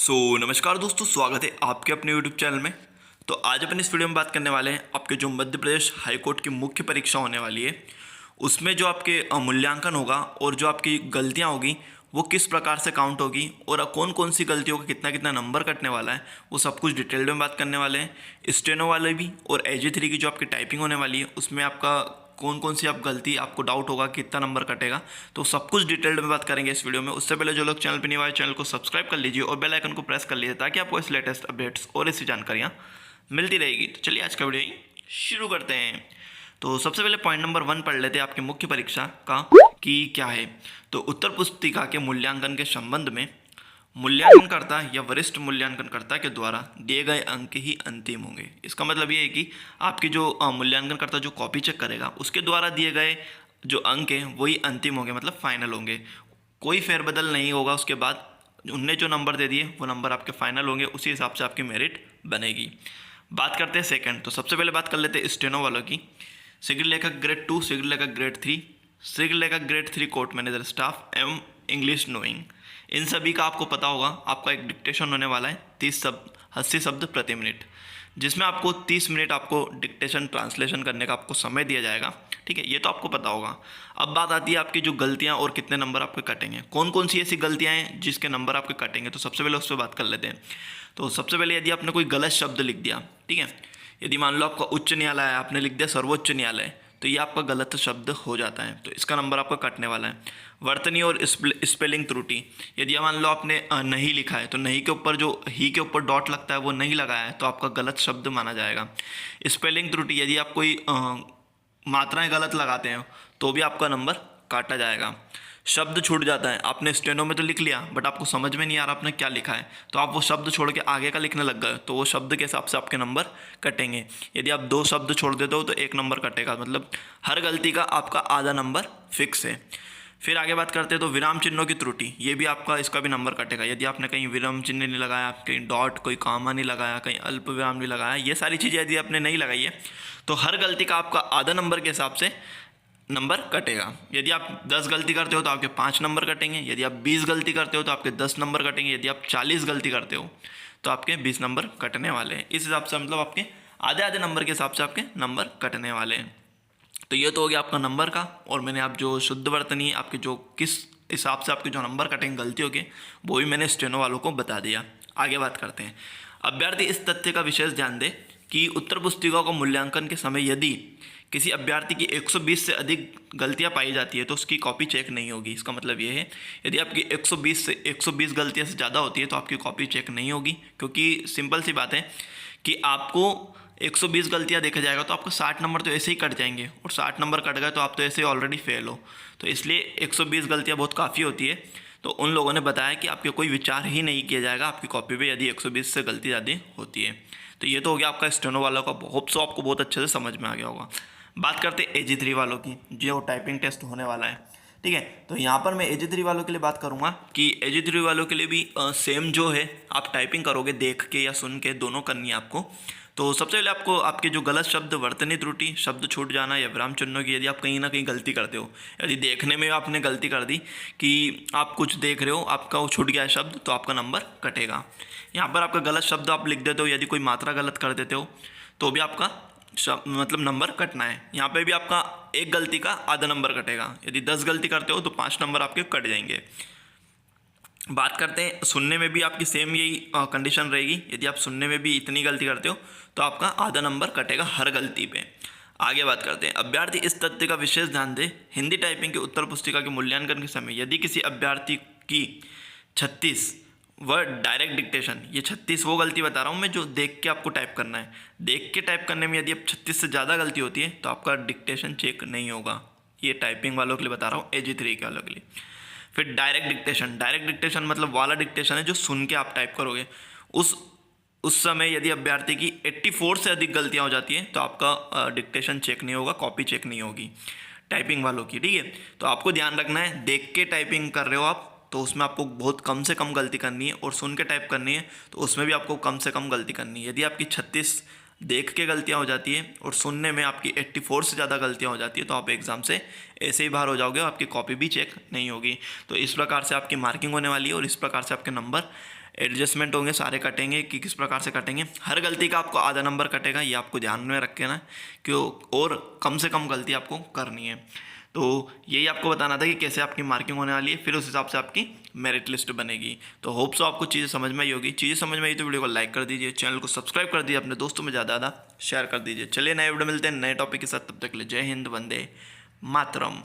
नमस्कार दोस्तों, स्वागत है आपके अपने यूट्यूब चैनल में। तो आज अपन इस वीडियो में बात करने वाले हैं आपके जो मध्य प्रदेश हाई कोर्ट की मुख्य परीक्षा होने वाली है उसमें जो आपके मूल्यांकन होगा और जो आपकी गलतियां होगी वो किस प्रकार से काउंट होगी और कौन कौन सी गलतियों का कितना कितना नंबर कटने वाला है, वो सब कुछ डिटेल में बात करने वाले हैं। स्टेनो वाले भी और AG3 की जो आपकी टाइपिंग होने वाली है उसमें आपका कौन कौन सी आप गलती आपको डाउट होगा कितना नंबर कटेगा, तो सब कुछ डिटेल्ड में बात करेंगे इस वीडियो में। उससे पहले जो लोग चैनल पर नहीं आए चैनल को सब्सक्राइब कर लीजिए और बेल आइकन को प्रेस कर लीजिए ताकि आपको इस लेटेस्ट अपडेट्स और ऐसी जानकारियाँ मिलती रहेगी। तो चलिए आज का वीडियो शुरू करते हैं। तो सबसे पहले पॉइंट नंबर 1 पढ़ लेते हैं आपकी मुख्य परीक्षा का कि क्या है। तो उत्तर पुस्तिका के मूल्यांकन के संबंध में मूल्यांकनकर्ता या वरिष्ठ मूल्यांकनकर्ता के द्वारा दिए गए अंक ही अंतिम होंगे। इसका मतलब ये है कि आपकी जो मूल्यांकनकर्ता जो कॉपी चेक करेगा उसके द्वारा दिए गए जो अंक हैं वही अंतिम होंगे, मतलब फाइनल होंगे। कोई फेरबदल नहीं होगा। उसके बाद उनने जो नंबर दे दिए वो नंबर आपके फाइनल होंगे, उसी हिसाब से आपकी मेरिट बनेगी। बात करते हैं सेकंड। तो सबसे पहले बात कर लेते हैं स्टेनो वालों की। शीघ्र लेखक ग्रेड 2, शीघ्र लेखक ग्रेड 3, शीघ्र लेखक ग्रेड 3 कोर्ट मैनेजर स्टाफ एवं इंग्लिश नोइंग, इन सभी का आपको पता होगा। आपका एक डिक्टेशन होने वाला है 80 शब्द प्रति मिनट, जिसमें आपको 30 मिनट आपको डिक्टेशन ट्रांसलेशन करने का आपको समय दिया जाएगा। ठीक है, ये तो आपको पता होगा। अब बात आती है आपकी जो गलतियां और कितने नंबर आपके कटेंगे, कौन कौन सी ऐसी गलतियां हैं जिसके नंबर आपके कटेंगे। तो सबसे पहले उस पर बात कर लेते हैं। तो सबसे पहले यदि आपने कोई गलत शब्द लिख दिया, ठीक है, यदि मान लो आपका उच्च न्यायालय है, आपने लिख दिया सर्वोच्च न्यायालय, तो ये आपका गलत शब्द हो जाता है, तो इसका नंबर आपका कटने वाला है। वर्तनी और स्पेलिंग त्रुटि, यदि मान लो आपने नहीं लिखा है तो नहीं के ऊपर जो ही के ऊपर डॉट लगता है वो नहीं लगाया है तो आपका गलत शब्द माना जाएगा। स्पेलिंग त्रुटि, यदि आप कोई मात्राएं गलत लगाते हैं तो भी आपका नंबर काटा जाएगा। शब्द छूट जाता है, आपने स्टेनो में तो लिख लिया बट आपको समझ में नहीं आ रहा आपने क्या लिखा है, तो आप वो शब्द छोड़ के आगे का लिखने लग गए तो वो शब्द के हिसाब से आपके नंबर कटेंगे। यदि आप 2 शब्द छोड़ देते हो तो 1 नंबर कटेगा, मतलब हर गलती का आपका आधा नंबर फिक्स है। फिर आगे बात करते हैं तो विराम चिन्हों की त्रुटि, ये भी आपका इसका भी नंबर कटेगा। यदि आपने कहीं विराम चिन्ह नहीं लगाया, कहीं डॉट कोई कॉमा नहीं लगाया, कहीं अल्प विराम नहीं लगाया, ये सारी चीज़ें यदि आपने नहीं लगाई है तो हर गलती का आपका आधा नंबर के हिसाब से नंबर कटेगा। यदि आप 10 गलती करते हो तो आपके 5 नंबर कटेंगे, यदि आप 20 गलती करते हो तो आपके 10 नंबर कटेंगे, यदि आप 40 गलती करते हो तो आपके 20 नंबर कटने वाले हैं। इस हिसाब से मतलब आपके आधे आधे नंबर के हिसाब से आपके नंबर कटने वाले हैं। तो ये तो हो गया आपका नंबर का, और मैंने आप जो शुद्ध वर्तनी आपके जो किस हिसाब से आपके जो नंबर कटेंगे गलतियों के वो भी मैंने स्टेनो वालों को बता दिया। आगे बात करते हैं। अभ्यर्थी इस तथ्य का विशेष ध्यान दे कि उत्तर पुस्तिका को मूल्यांकन के समय यदि किसी अभ्यर्थी की 120 से अधिक गलतियां पाई जाती है तो उसकी कॉपी चेक नहीं होगी। इसका मतलब ये है यदि आपकी 120 गलतियां से ज़्यादा होती है तो आपकी कॉपी चेक नहीं होगी, क्योंकि सिंपल सी बात है कि आपको 120 गलतियां देखा जाएगा तो आपको 60 नंबर तो ऐसे ही कट जाएंगे, और 60 नंबर कट गए तो आप तो ऐसे ही ऑलरेडी फेल हो। तो इसलिए 120 गलतियां बहुत काफ़ी होती है। तो उन लोगों ने बताया कि आपके कोई विचार ही नहीं किया जाएगा आपकी कॉपी पे यदि 120 से गलती ज़्यादा होती है। तो ये तो हो गया आपका स्टेनो वालों का, होप सो आपको बहुत अच्छे से समझ में आ गया होगा। बात करते हैं AG3 वालों की, जो टाइपिंग टेस्ट होने वाला है। ठीक है, तो यहाँ पर मैं AG3 वालों के लिए बात करूँगा कि AG3 वालों के लिए भी सेम जो है आप टाइपिंग करोगे, देख के या सुन के दोनों करनी है आपको। तो सबसे पहले आपको आपके जो गलत शब्द, वर्तनी त्रुटि, शब्द छूट जाना या विराम चिन्हों की, यदि आप कहीं ना कहीं गलती करते हो, यदि देखने में आपने गलती कर दी कि आप कुछ देख रहे हो आपका वो छूट गया है शब्द, तो आपका नंबर कटेगा। यहाँ पर आपका गलत शब्द आप लिख देते हो, यदि कोई मात्रा गलत कर देते हो तो भी आपका मतलब नंबर कटना है। यहाँ पे भी आपका एक गलती का आधा नंबर कटेगा। यदि 10 गलती करते हो तो 5 नंबर आपके कट जाएंगे। बात करते हैं सुनने में भी आपकी सेम यही कंडीशन रहेगी। यदि आप सुनने में भी इतनी गलती करते हो तो आपका आधा नंबर कटेगा हर गलती पे। आगे बात करते हैं। अभ्यर्थी इस तथ्य का विशेष ध्यान दे, हिंदी टाइपिंग के उत्तर पुस्तिका के मूल्यांकन के समय यदि किसी अभ्यर्थी की 36 वर्ड डायरेक्ट डिक्टेशन, ये 36 वो गलती बता रहा हूँ मैं जो देख के आपको टाइप करना है, देख के टाइप करने में यदि आप 36 से ज़्यादा गलती होती है तो आपका डिक्टेशन चेक नहीं होगा। ये टाइपिंग वालों के लिए बता रहा हूँ, AG3 के वालों के लिए। फिर डायरेक्ट डिक्टेशन, डायरेक्ट डिक्टेशन मतलब वाला डिक्टेशन है जो सुन के आप टाइप करोगे। उस समय यदि अभ्यर्थी की 84 से अधिक गलतियां हो जाती हैं तो आपका डिक्टेशन चेक नहीं होगा, कॉपी चेक नहीं होगी टाइपिंग वालों की। ठीक है, तो आपको ध्यान रखना है, देख के टाइपिंग कर रहे हो आप तो उसमें आपको बहुत कम से कम गलती करनी है, और सुन के टाइप करनी है तो उसमें भी आपको कम से कम गलती करनी है। यदि आपकी 36 देख के गलतियां हो जाती है और सुनने में आपकी 84 से ज़्यादा गलतियां हो जाती है तो आप एग्ज़ाम से ऐसे ही बाहर हो जाओगे, आपकी कॉपी भी चेक नहीं होगी। तो इस प्रकार से आपकी मार्किंग होने वाली है और इस प्रकार से आपके नंबर एडजस्टमेंट होंगे सारे कटेंगे कि किस प्रकार से कटेंगे। हर गलती का आपको आधा नंबर कटेगा, ये आपको ध्यान में रख के ना क्यों, और कम से कम गलती आपको करनी है। तो यही आपको बताना था कि कैसे आपकी मार्किंग होने वाली है, फिर उस हिसाब से आपकी मेरिट लिस्ट बनेगी। तो होप सो आपको चीज़ें समझ में आई होगी। चीज़ें समझ में आई तो वीडियो को लाइक कर दीजिए, चैनल को सब्सक्राइब कर दीजिए, अपने दोस्तों में ज़्यादा ज़्यादा शेयर कर दीजिए। चलिए नए वीडियो मिलते हैं नए टॉपिक के साथ, तब तक के लिए जय हिंद, वंदे मातरम।